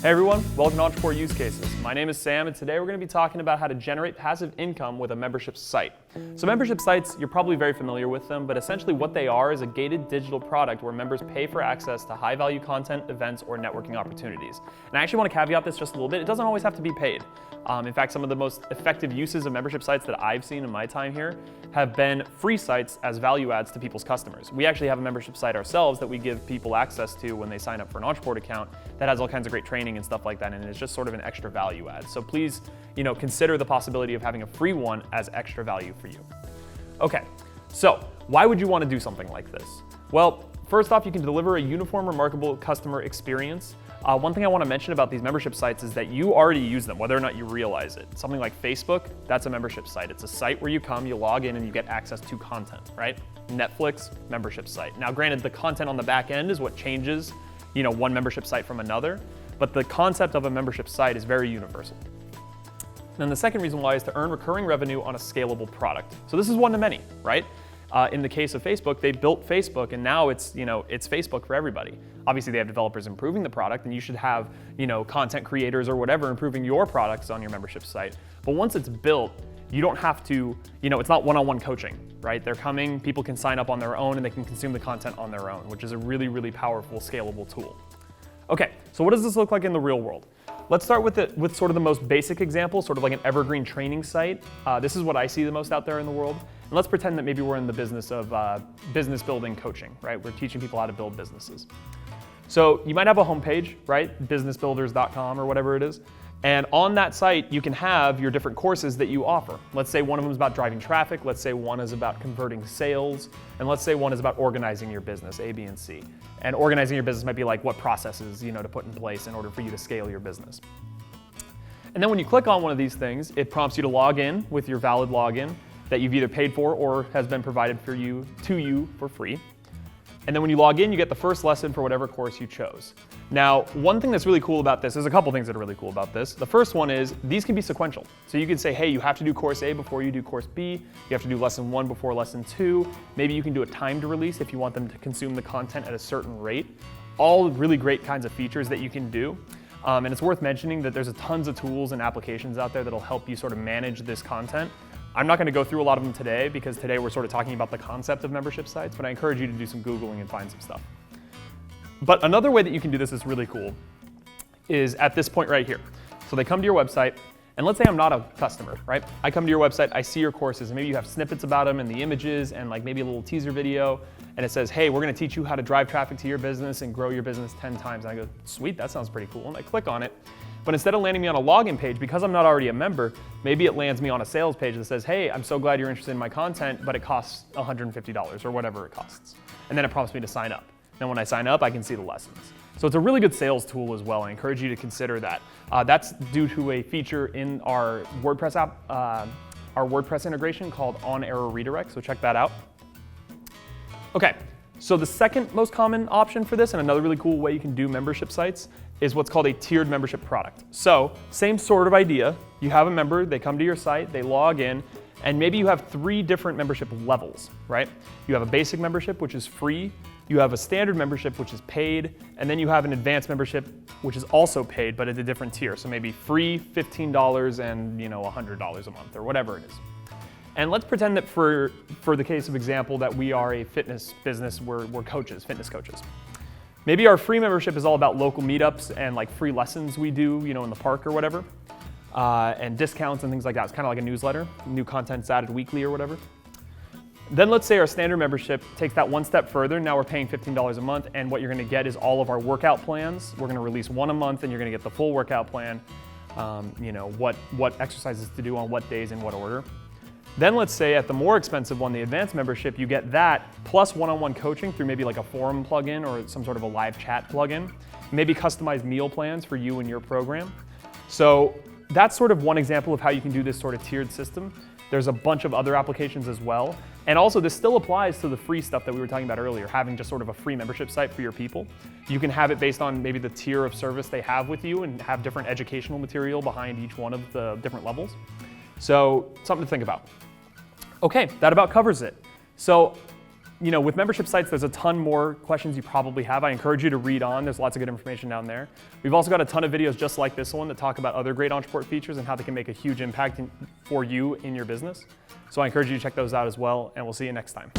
Hey everyone, welcome to Ontraport Use Cases. My name is Sam, and today we're going to be talking about how to generate passive income with a membership site. So membership sites, you're probably very familiar with them, but essentially what they are is a gated digital product where members pay for access to high value content, events, or networking opportunities. And I actually want to caveat this just a little bit. It doesn't always have to be paid. In fact, some of the most effective uses of membership sites that I've seen in my time here have been free sites as value adds to people's customers. We actually have a membership site ourselves that we give people access to when they sign up for an Ontraport account that has all kinds of great training and stuff like that, and it's just sort of an extra value add. So please, consider the possibility of having a free one as extra value for you. Okay, so why would you want to do something like this? Well, first off, you can deliver a uniform, remarkable customer experience. One thing I want to mention about these membership sites is that you already use them, whether or not you realize it. Something like Facebook, that's a membership site. It's a site where you come, you log in, and you get access to content, right? Netflix, membership site. Now, granted, the content on the back end is what changes, one membership site from another, but the concept of a membership site is very universal. And then the second reason why is to earn recurring revenue on a scalable product. So this is one to many, right? In the case of Facebook, they built Facebook, and now it's Facebook for everybody. Obviously, they have developers improving the product, and you should have content creators or whatever improving your products on your membership site. But once it's built, you don't have to, it's not one-on-one coaching, right? They're coming, people can sign up on their own, and they can consume the content on their own, which is a really, really powerful, scalable tool. Okay, so what does this look like in the real world? Let's start with sort of the most basic example, sort of like an evergreen training site. This is what I see the most out there in the world. And let's pretend that maybe we're in the business of business building coaching, right? We're teaching people how to build businesses. So you might have a homepage, right? businessbuilders.com or whatever it is. And on that site, you can have your different courses that you offer. Let's say one of them is about driving traffic. Let's say one is about converting sales. And let's say one is about organizing your business, A, B, and C. And organizing your business might be like what processes, to put in place in order for you to scale your business. And then when you click on one of these things, it prompts you to log in with your valid login that you've either paid for or has been provided to you for free. And then when you log in, you get the first lesson for whatever course you chose. Now, one thing that's really cool about this, there's a couple things that are really cool about this. The first one is these can be sequential. So you can say, hey, you have to do course A before you do course B. You have to do lesson 1 before lesson 2. Maybe you can do a timed release if you want them to consume the content at a certain rate. All really great kinds of features that you can do. And it's worth mentioning that there's tons of tools and applications out there that'll help you sort of manage this content. I'm not going to go through a lot of them today because today we're sort of talking about the concept of membership sites, but I encourage you to do some Googling and find some stuff. But another way that you can do this is really cool is at this point right here. So they come to your website, and let's say I'm not a customer, right? I come to your website, I see your courses, and maybe you have snippets about them and the images and like maybe a little teaser video, and it says, hey, we're going to teach you how to drive traffic to your business and grow your business 10 times. And I go, sweet, that sounds pretty cool. And I click on it. But instead of landing me on a login page, because I'm not already a member, maybe it lands me on a sales page that says, hey, I'm so glad you're interested in my content, but it costs $150 or whatever it costs. And then it prompts me to sign up. Then when I sign up, I can see the lessons. So it's a really good sales tool as well. I encourage you to consider that. That's due to a feature in our WordPress app, our WordPress integration called On-Error Redirect, so check that out. Okay, so the second most common option for this, and another really cool way you can do membership sites, is what's called a tiered membership product. So same sort of idea. You have a member, they come to your site, they log in, and maybe you have 3 different membership levels, right? You have a basic membership, which is free. You have a standard membership, which is paid. And then you have an advanced membership, which is also paid, but at a different tier. So maybe free, $15, and $100 a month, or whatever it is. And let's pretend that for the case of example that we are a fitness business, we're coaches, fitness coaches. Maybe our free membership is all about local meetups and like free lessons we do, in the park or whatever, and discounts and things like that. It's kind of like a newsletter, new content's added weekly or whatever. Then let's say our standard membership takes that one step further. Now we're paying $15 a month, and what you're going to get is all of our workout plans. We're going to release one a month, and you're going to get the full workout plan. What exercises to do on what days in what order. Then let's say at the more expensive one, the advanced membership, you get that plus one-on-one coaching through maybe like a forum plugin or some sort of a live chat plugin, maybe customized meal plans for you and your program. So that's sort of one example of how you can do this sort of tiered system. There's a bunch of other applications as well. And also this still applies to the free stuff that we were talking about earlier, having just sort of a free membership site for your people. You can have it based on maybe the tier of service they have with you and have different educational material behind each one of the different levels. So something to think about. Okay, that about covers it. So with membership sites, there's a ton more questions you probably have. I encourage you to read on. There's lots of good information down there. We've also got a ton of videos just like this one that talk about other great Ontraport features and how they can make a huge impact for you in your business. So I encourage you to check those out as well, and we'll see you next time.